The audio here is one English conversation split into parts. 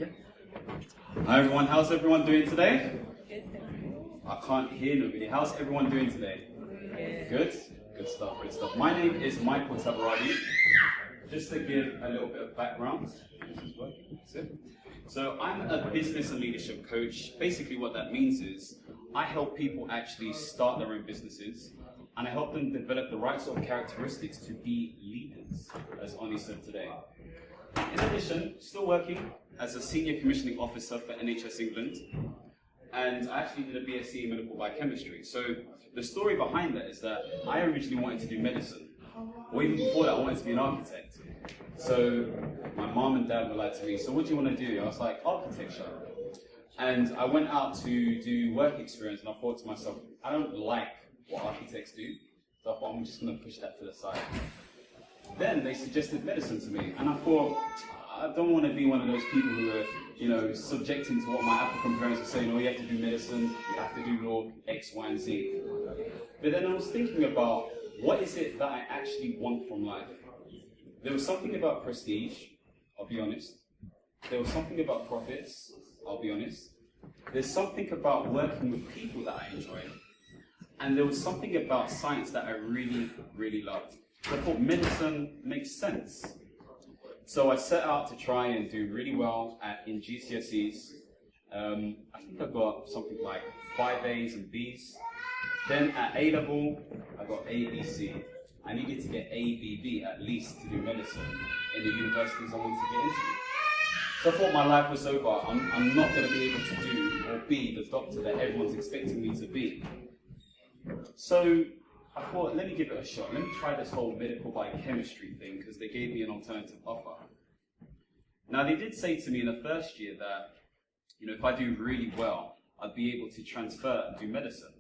Yeah. Hi everyone, how's everyone doing today? I can't hear nobody. How's everyone doing today? Good? Good stuff, good stuff. My name is Michael Tabirade. Just to give a little bit of background. This is working, that's it. So I'm a business and leadership coach. Basically what that means is I help people actually start their own businesses and I help them develop the right sort of characteristics to be leaders, as Ani said today. In addition, still working as a senior commissioning officer for NHS England, and I actually did a BSc in medical biochemistry. So the story behind that is that I originally wanted to do medicine, or even before that I wanted to be an architect. So my mom and dad were like to me, so what do you want to do? I was like, architecture. And I went out to do work experience and I thought to myself, I don't like what architects do, so I thought I'm just going to push that to the side. Then they suggested medicine to me, and I thought, I don't want to be one of those people who are, subjecting to what my African parents are saying, oh, you have to do medicine, you have to do law, X, Y, and Z. But then I was thinking about, what is it that I actually want from life? There was something about prestige, I'll be honest. There was something about profits, I'll be honest. There's something about working with people that I enjoy. And there was something about science that I really, really loved. So I thought medicine makes sense. So I set out to try and do really well in GCSEs. I think I got something like 5 A's and B's. Then at A level, I got A, B, C. I needed to get A, B, B at least to do medicine in the universities I wanted to get into. So I thought my life was over. I'm not going to be able to do or be the doctor that everyone's expecting me to be. So I thought, let me give it a shot. Let me try this whole medical biochemistry thing because they gave me an alternative offer. Now they did say to me in the first year that, if I do really well, I'd be able to transfer and do medicine.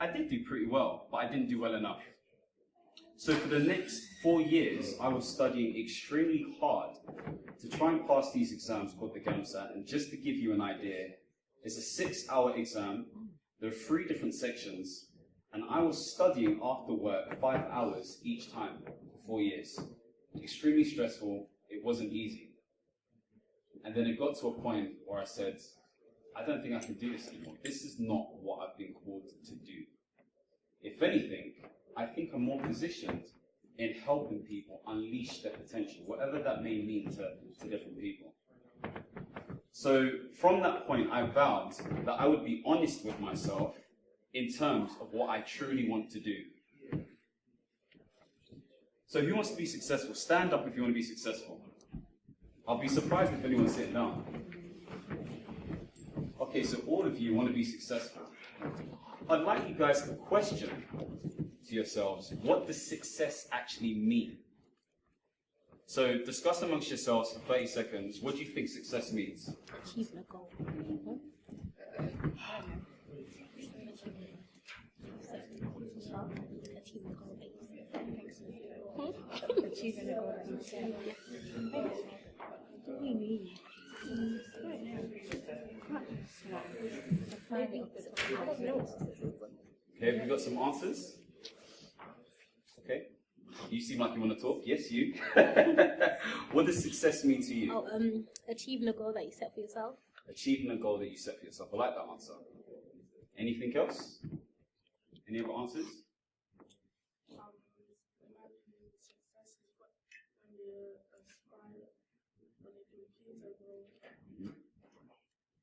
I did do pretty well, but I didn't do well enough. So for the next 4 years, I was studying extremely hard to try and pass these exams called the GAMSAT. And just to give you an idea, it's a 6-hour exam. There are 3 different sections. And I was studying after work 5 hours each time for 4 years. Extremely stressful. It wasn't easy. And then it got to a point where I said, I don't think I can do this anymore. This is not what I've been called to do. If anything, I think I'm more positioned in helping people unleash their potential, whatever that may mean to different people. So from that point, I vowed that I would be honest with myself in terms of what I truly want to do. So who wants to be successful? Stand up if you want to be successful. I'll be surprised if anyone's sitting down. Okay, so all of you want to be successful. I'd like you guys to question to yourselves, what does success actually mean? So discuss amongst yourselves for 30 seconds, what do you think success means? Achieving a goal. Achieving a goal. What do you mean? Okay, have you got some answers? Okay. You seem like you want to talk. Yes, you. What does success mean to you? Achieving a goal that you set for yourself. Achieving a goal that you set for yourself. I like that answer. Anything else? Any other answers?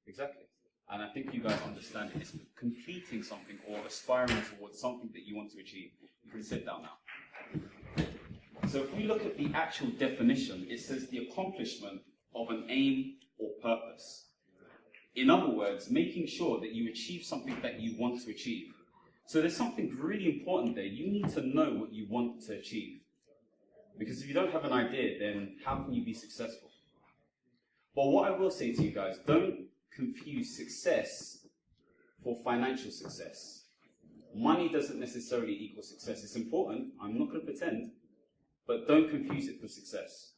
Exactly. And I think you guys understand it. It's completing something or aspiring towards something that you want to achieve. You can sit down now. So if we look at the actual definition, it says the accomplishment of an aim or purpose. In other words, making sure that you achieve something that you want to achieve. So there's something really important there. You need to know what you want to achieve. Because if you don't have an idea, then how can you be successful? But what I will say to you guys, don't confuse success for financial success. Money doesn't necessarily equal success. It's important, I'm not going to pretend, but don't confuse it for success.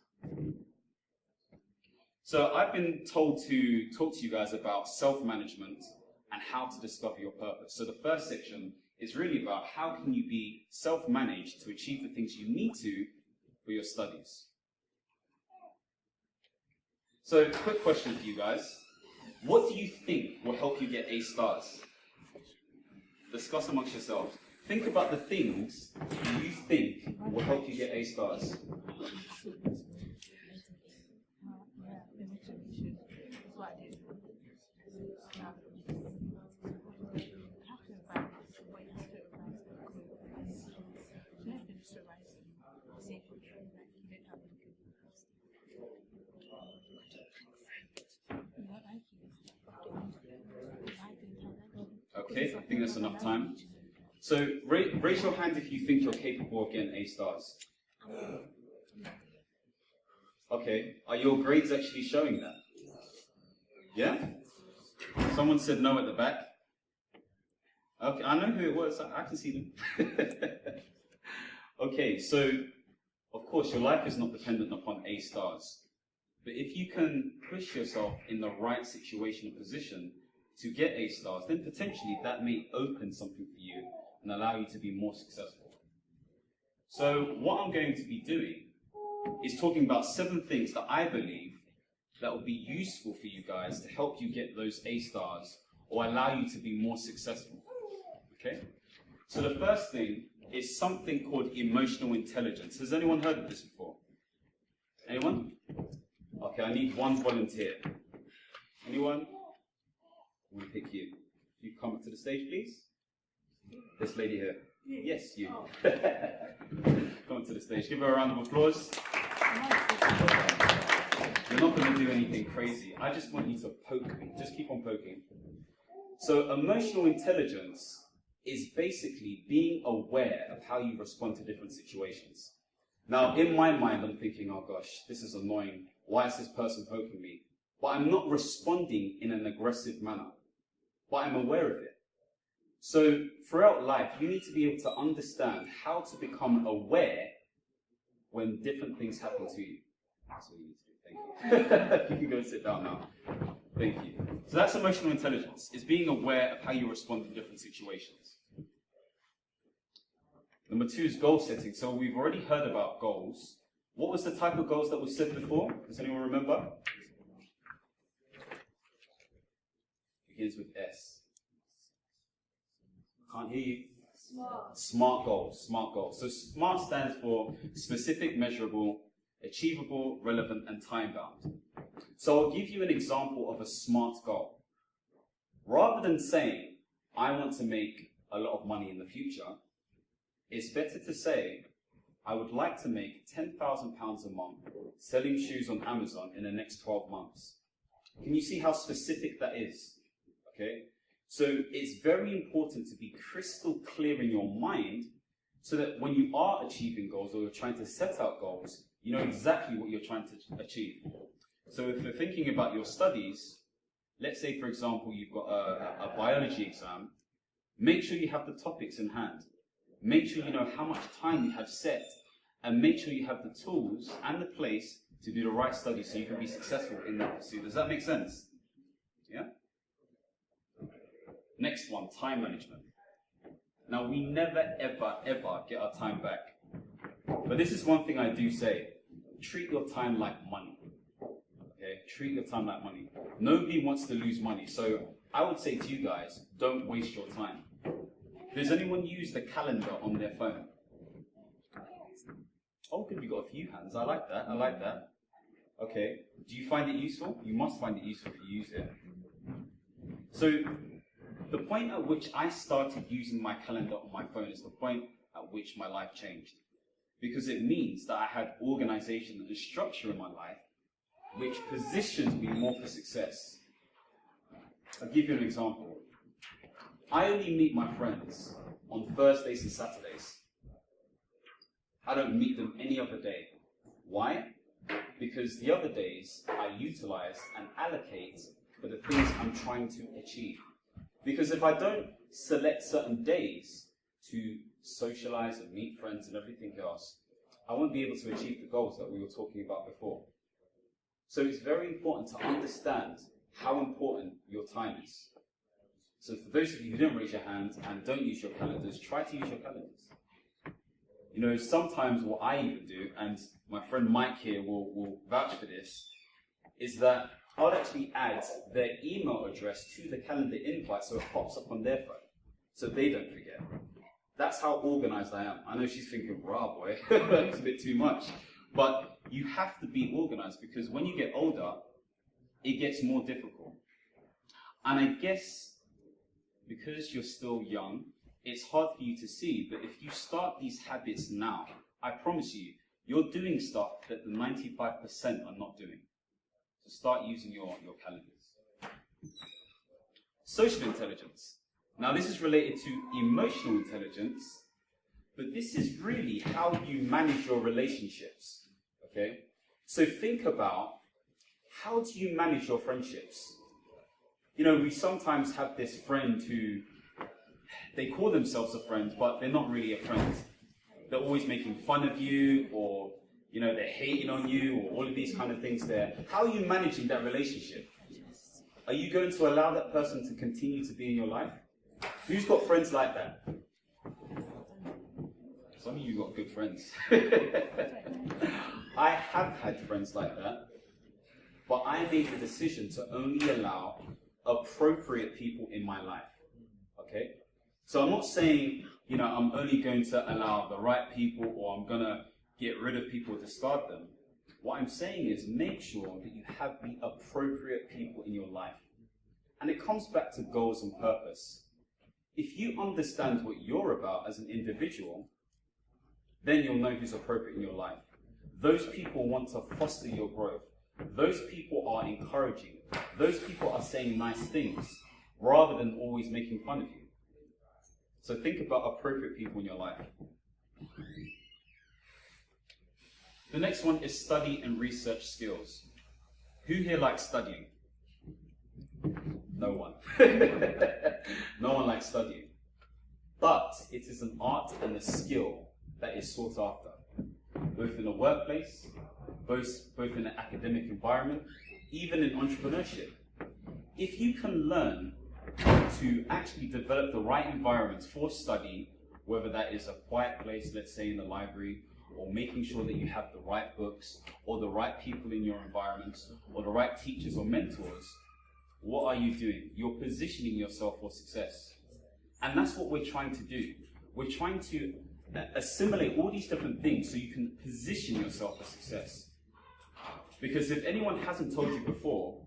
So I've been told to talk to you guys about self-management and how to discover your purpose. So the first section is really about how can you be self-managed to achieve the things you need to for your studies. So, quick question for you guys. What do you think will help you get A stars? Discuss amongst yourselves. Think about the things you think will help you get A stars. Okay, I think that's enough time. So raise your hand if you think you're capable of getting A stars. Okay, are your grades actually showing that? Yeah? Someone said no at the back. Okay, I know who it was. I can see them. Okay, so of course your life is not dependent upon A stars. But if you can push yourself in the right situation and position to get A stars, then potentially that may open something for you and allow you to be more successful. So what I'm going to be doing is talking about 7 things that I believe that will be useful for you guys to help you get those A stars or allow you to be more successful. Okay? So the first thing is something called emotional intelligence. Has anyone heard of this before? Anyone? Okay, I need 1 volunteer. Anyone? I'm going to pick you. You come up to the stage, please. This lady here. Yes, you. Come up to the stage. Give her a round of applause. You're not going to do anything crazy. I just want you to poke me. Just keep on poking. So emotional intelligence is basically being aware of how you respond to different situations. Now, in my mind, I'm thinking, oh gosh, this is annoying. Why is this person poking me? But I'm not responding in an aggressive manner. But I'm aware of it. So throughout life, you need to be able to understand how to become aware when different things happen to you. That's what you need to do. Thank you. You can go and sit down now. Thank you. So that's emotional intelligence. It's being aware of how you respond to different situations. Number 2 is goal setting. So we've already heard about goals. What was the type of goals that was set before? Does anyone remember? Begins with S. Can't hear you. Smart. Smart goals. Smart goals. So SMART stands for specific, measurable, achievable, relevant, and time-bound. So I'll give you an example of a SMART goal. Rather than saying, I want to make a lot of money in the future, it's better to say, I would like to make £10,000 a month selling shoes on Amazon in the next 12 months. Can you see how specific that is? Okay? So it's very important to be crystal clear in your mind so that when you are achieving goals or you're trying to set out goals, you know exactly what you're trying to achieve. So if you're thinking about your studies, let's say, for example, you've got a biology exam, make sure you have the topics in hand. Make sure you know how much time you have set, and make sure you have the tools and the place to do the right study so you can be successful in that pursuit. Does that make sense? Yeah? Next one, time management. Now, we never, ever, ever get our time back. But this is one thing I do say. Treat your time like money. Okay? Treat your time like money. Nobody wants to lose money. So I would say to you guys, don't waste your time. Does anyone use the calendar on their phone? Oh, good, we got a few hands. I like that. I like that. Okay. Do you find it useful? You must find it useful if you use it. So the point at which I started using my calendar on my phone is the point at which my life changed. Because it means that I had organization and structure in my life which positions me more for success. I'll give you an example. I only meet my friends on Thursdays and Saturdays. I don't meet them any other day. Why? Because the other days I utilize and allocate for the things I'm trying to achieve. Because if I don't select certain days to socialize and meet friends and everything else, I won't be able to achieve the goals that we were talking about before. So it's very important to understand how important your time is. So for those of you who didn't raise your hand and don't use your calendars, try to use your calendars. You know, sometimes what I even do, and my friend Mike here will vouch for this, is that I would actually add their email address to the calendar invite so it pops up on their phone, so they don't forget. That's how organized I am. I know she's thinking, rah boy, it's a bit too much. But you have to be organized, because when you get older, it gets more difficult. And I guess because you're still young, it's hard for you to see, but if you start these habits now, I promise you, you're doing stuff that the 95% are not doing. So start using your calendars. Social intelligence. Now this is related to emotional intelligence, but this is really how you manage your relationships, okay? So think about, how do you manage your friendships? You know, we sometimes have this friend who, they call themselves a friend, but they're not really a friend. They're always making fun of you, or, you know, they're hating on you, or all of these kind of things there. How are you managing that relationship? Are you going to allow that person to continue to be in your life? Who's got friends like that? Some of you got good friends. I have had friends like that, but I made the decision to only allow appropriate people in my life, okay? So I'm not saying, you know, I'm only going to allow the right people, or I'm going to get rid of people, discard them. What I'm saying is, make sure that you have the appropriate people in your life. And it comes back to goals and purpose. If you understand what you're about as an individual, then you'll know who's appropriate in your life. Those people want to foster your growth. Those people are encouraging. Those people are saying nice things, rather than always making fun of you. So think about appropriate people in your life. The next one is study and research skills. Who here likes studying? No one. No one likes studying. But it is an art and a skill that is sought after, both in the workplace, both in the academic environment, even in entrepreneurship. If you can learn to actually develop the right environments for study, whether that is a quiet place, let's say in the library, or making sure that you have the right books, or the right people in your environment, or the right teachers or mentors, what are you doing? You're positioning yourself for success. And that's what we're trying to do. We're trying to assimilate all these different things so you can position yourself for success. Because if anyone hasn't told you before,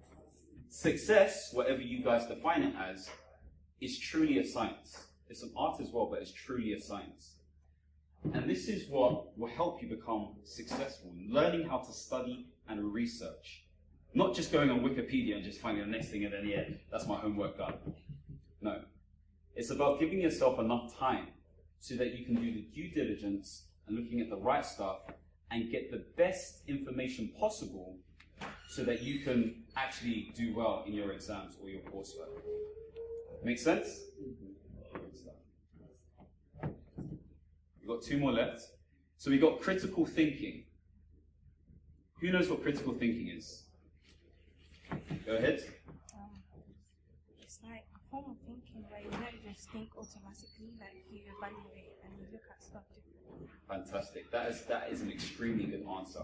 success, whatever you guys define it as, is truly a science. It's an art as well, but it's truly a science. And this is what will help you become successful, learning how to study and research. Not just going on Wikipedia and just finding the next thing and then, yeah, that's my homework done. No. It's about giving yourself enough time so that you can do the due diligence and looking at the right stuff and get the best information possible so that you can actually do well in your exams or your coursework. Make sense? We've got 2 more left. So we've got critical thinking. Who knows what critical thinking is? Go ahead. It's like a form of thinking where you don't just think automatically, like you evaluate and you look at stuff differently. Fantastic. That is an extremely good answer.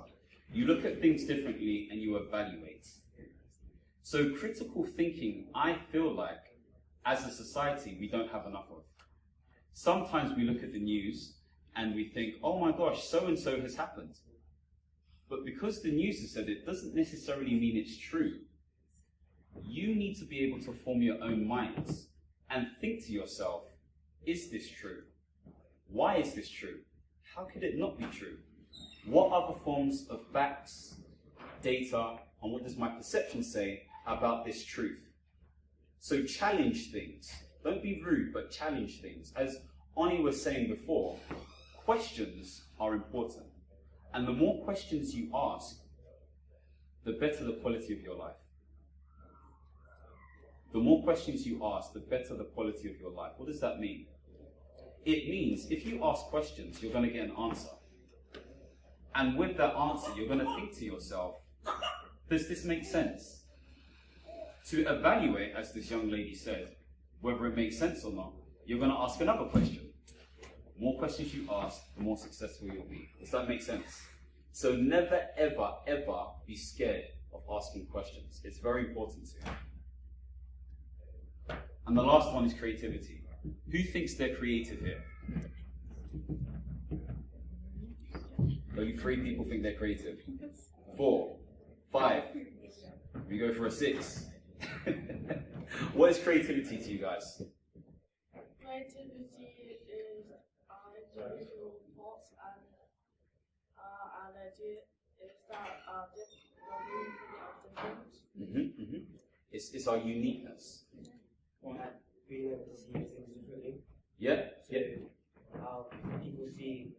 You look at things differently and you evaluate. So critical thinking, I feel like, as a society, we don't have enough of. Sometimes we look at the news and we think, oh my gosh, so-and-so has happened. But because the news has said it, doesn't necessarily mean it's true. You need to be able to form your own minds and think to yourself, is this true? Why is this true? How could it not be true? What other forms of facts, data, and what does my perception say about this truth? So challenge things. Don't be rude, but challenge things. As Oni was saying before, questions are important. And the more questions you ask, the better the quality of your life. The more questions you ask, the better the quality of your life. What does that mean? It means if you ask questions, you're going to get an answer. And with that answer, you're going to think to yourself, does this make sense? To evaluate, as this young lady said, whether it makes sense or not, you're going to ask another question. The more questions you ask, the more successful you'll be. Does that make sense? So never, ever, ever be scared of asking questions. It's very important to you. And the last one is creativity. Who thinks they're creative here? Only 3 people think they're creative. 4, 5. We go for a 6. What is creativity to you guys? Creativity is individual thoughts and idea is that different. It's our uniqueness. Or like being able to see things differently. Yeah. So people see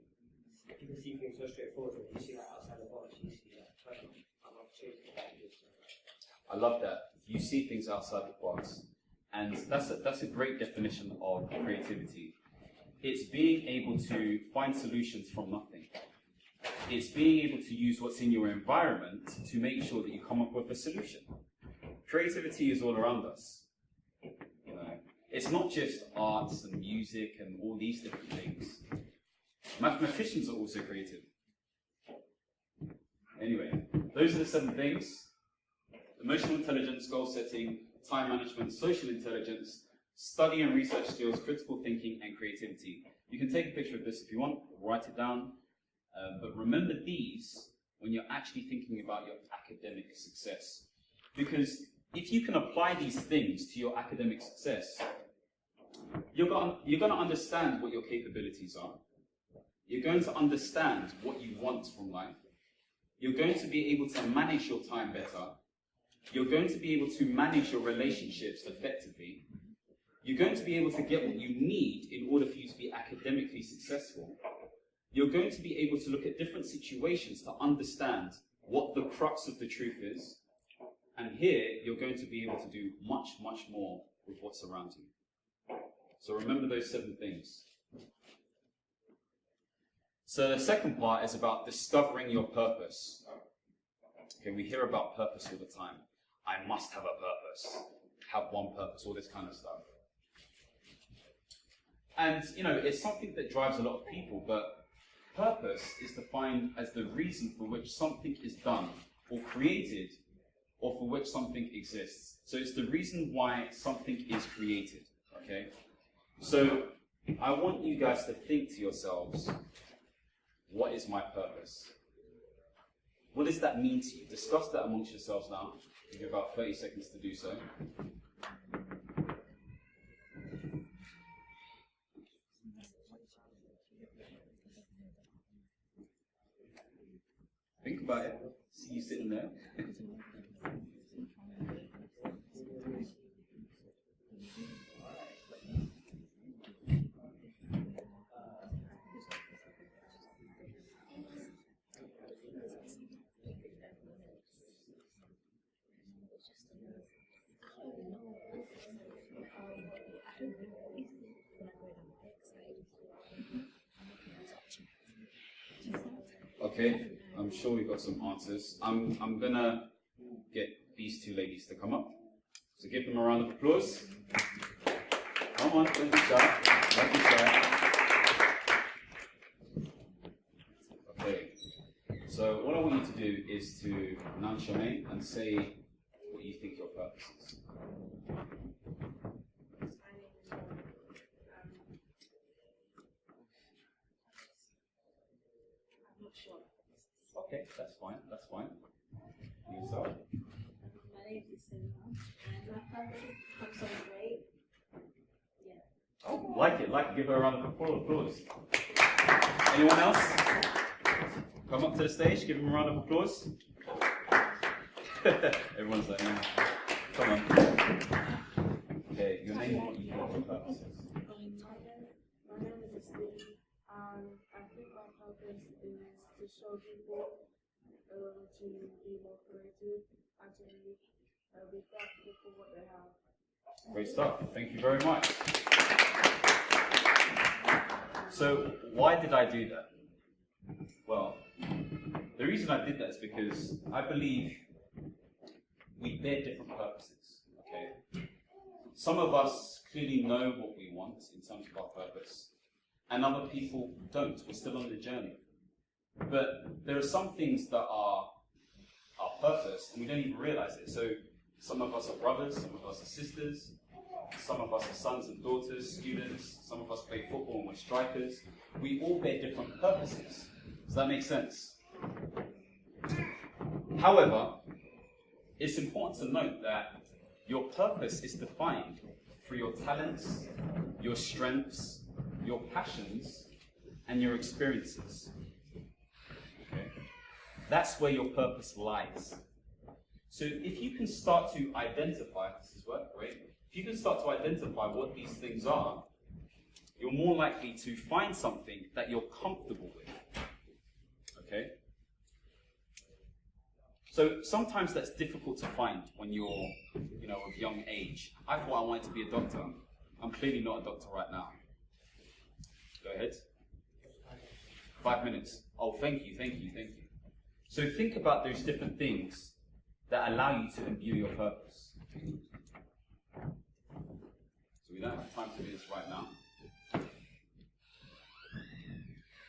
things so straightforward, but you see like outside the box, you see like opportunities. I love that. You see things outside the box. And that's a great definition of creativity. It's being able to find solutions from nothing. It's being able to use what's in your environment to make sure that you come up with a solution. Creativity is all around us. You know, it's not just arts and music and all these different things. Mathematicians are also creative. Anyway, those are the 7 things: emotional intelligence, goal setting, time management, social intelligence, study and research skills, critical thinking, and creativity. You can take a picture of this if you want, write it down, but remember these when you're actually thinking about your academic success. Because if you can apply these things to your academic success, you're going to understand what your capabilities are. You're going to understand what you want from life. You're going to be able to manage your time better. You're going to be able to manage your relationships effectively. You're going to be able to get what you need in order for you to be academically successful. You're going to be able to look at different situations to understand what the crux of the truth is. And here, you're going to be able to do much, much more with what's around you. So remember those 7 things. So the second part is about discovering your purpose. Okay, we hear about purpose all the time. I must have a purpose, have one purpose, all this kind of stuff. And, you know, it's something that drives a lot of people, but purpose is defined as the reason for which something is done or created or for which something exists. So it's the reason why something is created, okay? So I want you guys to think to yourselves, what is my purpose? What does that mean to you? Discuss that amongst yourselves now. Give you about 30 seconds to do so. Think about it. See you sitting there. Okay, I'm sure we've got some answers. I'm gonna get these 2 ladies to come up. So give them a round of applause. Come on, don't be shy. Don't be shy. Okay. So what I want you to do is to announce your name and say what you think your purpose is. Okay, that's fine, that's fine. Yourself? My name is Simba, and my purpose is to become someone great. Yeah. Oh, like it. Give her a round of applause. Anyone else? Come up to the stage, give them a round of applause. Everyone's like, yeah. Come on. Okay, your name and what you think your purpose is. My name is Steve, and I think my purpose is to show people to be more creative and to be thankful for what they have. Great stuff. Thank you very much. So, why did I do that? Well, the reason I did that is because I believe we bear different purposes. Okay, some of us clearly know what we want in terms of our purpose, and other people don't. We're still on the journey. But there are some things that are purpose and we don't even realize it. So some of us are brothers, some of us are sisters, some of us are sons and daughters, students, some of us play football and we're strikers. We all bear different purposes. Does that make sense? However, it's important to note that your purpose is defined through your talents, your strengths, your passions, and your experiences. Okay? That's where your purpose lies. So if you can start to identify, this is work, right? If you can start to identify what these things are, you're more likely to find something that you're comfortable with. Okay? So sometimes that's difficult to find when you're, of young age. I thought I wanted to be a doctor. I'm clearly not a doctor right now. Go ahead. 5 minutes. Oh, thank you. So think about those different things that allow you to imbue your purpose. So we don't have time to do this right now.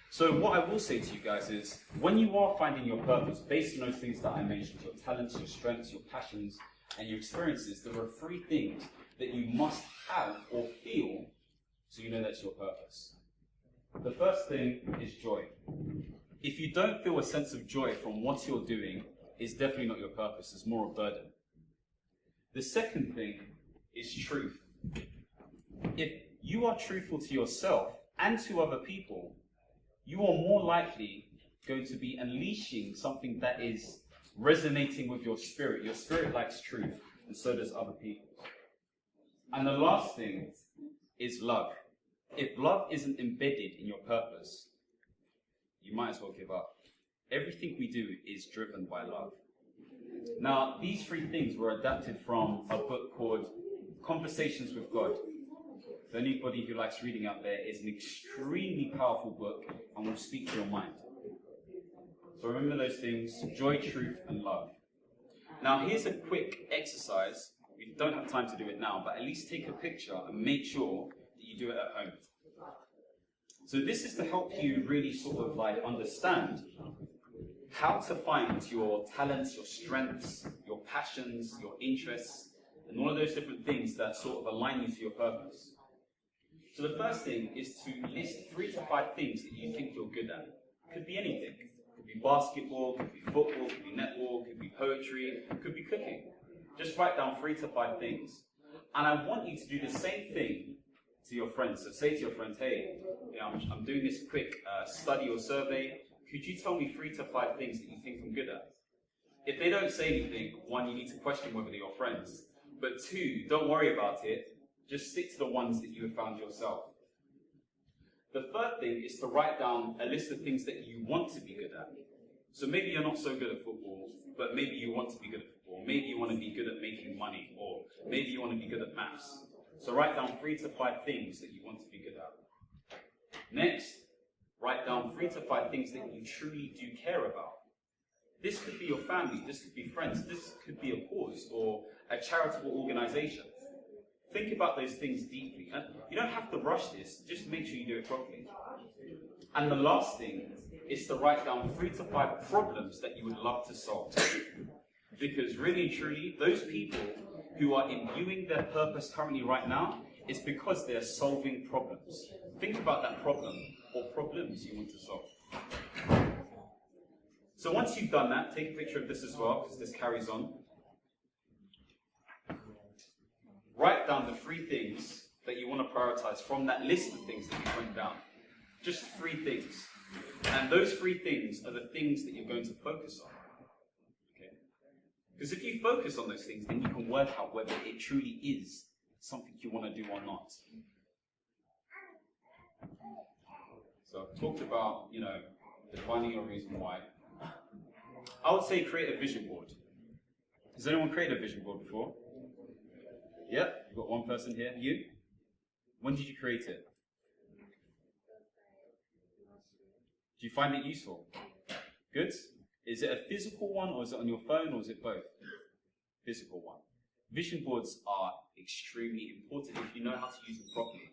So what I will say to you guys is, when you are finding your purpose, based on those things that I mentioned, your talents, your strengths, your passions, and your experiences, there are 3 things that you must have or feel so you know that's your purpose. The first thing is joy. If you don't feel a sense of joy from what you're doing, it's definitely not your purpose, it's more a burden. The second thing is truth. If you are truthful to yourself and to other people, you are more likely going to be unleashing something that is resonating with your spirit. Your spirit likes truth, and so does other people. And the last thing is love. If love isn't embedded in your purpose, you might as well give up. Everything we do is driven by love. Now, these 3 things were adapted from a book called Conversations with God. For anybody who likes reading out there, it's an extremely powerful book and will speak to your mind. So remember those things: joy, truth, and love. Now here's a quick exercise. We don't have time to do it now, but at least take a picture and make sure that you do it at home. So this is to help you really sort of understand how to find your talents, your strengths, your passions, your interests, and all of those different things that sort of align you to your purpose. So the first thing is to list 3 to 5 things that you think you're good at. Could be anything. Could be basketball, could be football, could be netball, could be poetry, could be cooking. Just write down 3 to 5 things. And I want you to do the same thing to your friends. So say to your friends, hey, I'm doing this quick study or survey. Could you tell me 3 to 5 things that you think I'm good at? If they don't say anything, 1, you need to question whether they're your friends. But 2, don't worry about it. Just stick to the ones that you have found yourself. The third thing is to write down a list of things that you want to be good at. So maybe you're not so good at football, but maybe you want to be good at football. Maybe you want to be good at making money, or maybe you want to be good at maths. So write down 3 to 5 things that you want to be good at. Next, write down 3 to 5 things that you truly do care about. This could be your family, this could be friends, this could be a cause or a charitable organization. Think about those things deeply. And you don't have to rush this, just make sure you do it properly. And the last thing is to write down 3 to 5 problems that you would love to solve. Because really and truly, those people who are imbuing their purpose currently right now, it's because they're solving problems. Think about that problem or problems you want to solve. So once you've done that, take a picture of this as well, because this carries on. Write down the 3 things that you want to prioritize from that list of things that you wrote down. Just 3 things. And those 3 things are the things that you're going to focus on. Okay? Because if you focus on those things, then you can work out whether it truly is something you want to do or not. So I've talked about, defining your reason why. I would say create a vision board. Has anyone created a vision board before? Yep, you've got 1 person here. You? When did you create it? Do you find it useful? Good? Is it a physical one, or is it on your phone, or is it both? Physical one. Vision boards are extremely important if you know how to use them properly.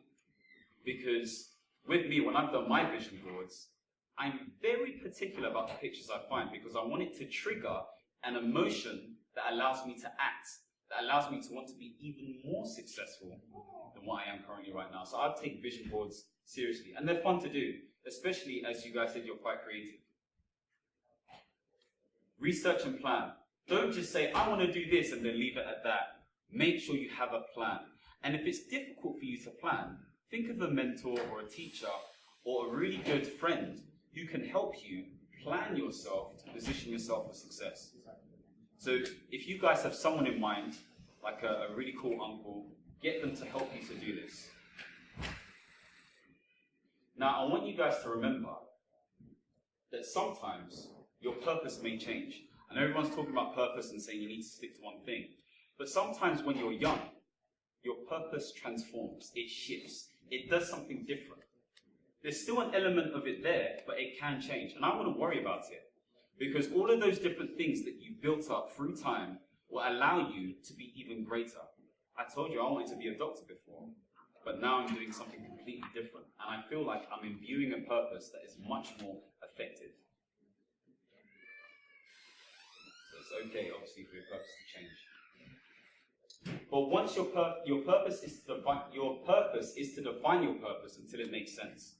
Because with me, when I've done my vision boards, I'm very particular about the pictures I find, because I want it to trigger an emotion that allows me to act, that allows me to want to be even more successful than what I am currently right now. So I take vision boards seriously, and they're fun to do, especially as you guys said you're quite creative. Research and plan. Don't just say, I want to do this and then leave it at that. Make sure you have a plan. And if it's difficult for you to plan, think of a mentor or a teacher or a really good friend who can help you plan yourself to position yourself for success. So if you guys have someone in mind, like a really cool uncle, get them to help you to do this. Now, I want you guys to remember that sometimes your purpose may change. I know everyone's talking about purpose and saying you need to stick to one thing. But sometimes when you're young, your purpose transforms, it shifts, it does something different. There's still an element of it there, but it can change. And I wouldn't worry about it, because all of those different things that you built up through time will allow you to be even greater. I told you I wanted to be a doctor before, but now I'm doing something completely different. And I feel like I'm imbuing a purpose that is much more effective. So it's okay, obviously, for your purpose to change. But once your purpose is to define your purpose until it makes sense.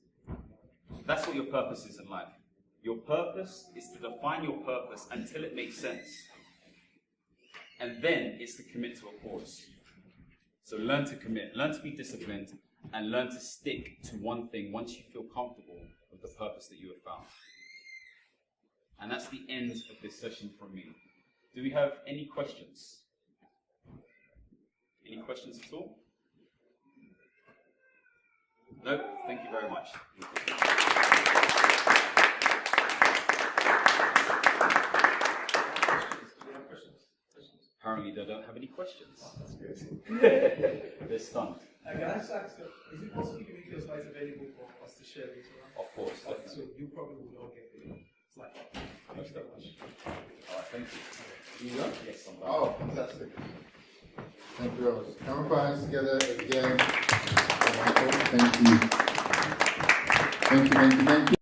That's what your purpose is in life. Your purpose is to define your purpose until it makes sense. And then it's to commit to a cause. So learn to commit, learn to be disciplined, and learn to stick to one thing once you feel comfortable with the purpose that you have found. And that's the end of this session from me. Do we have any questions? Any questions at all? No? Thank you very much. Apparently they don't have any questions. That's good. They're stunned. Can I just ask, is it possible you can make your slides available for us to share later on? Of course. Okay, so you probably will all get the slide. Thank you very much. Alright, thank you. You go? Yes, I'm Oh, fantastic. Thank you, Rose. Can we put our hands together again? Thank you. Thank you, thank you, thank you.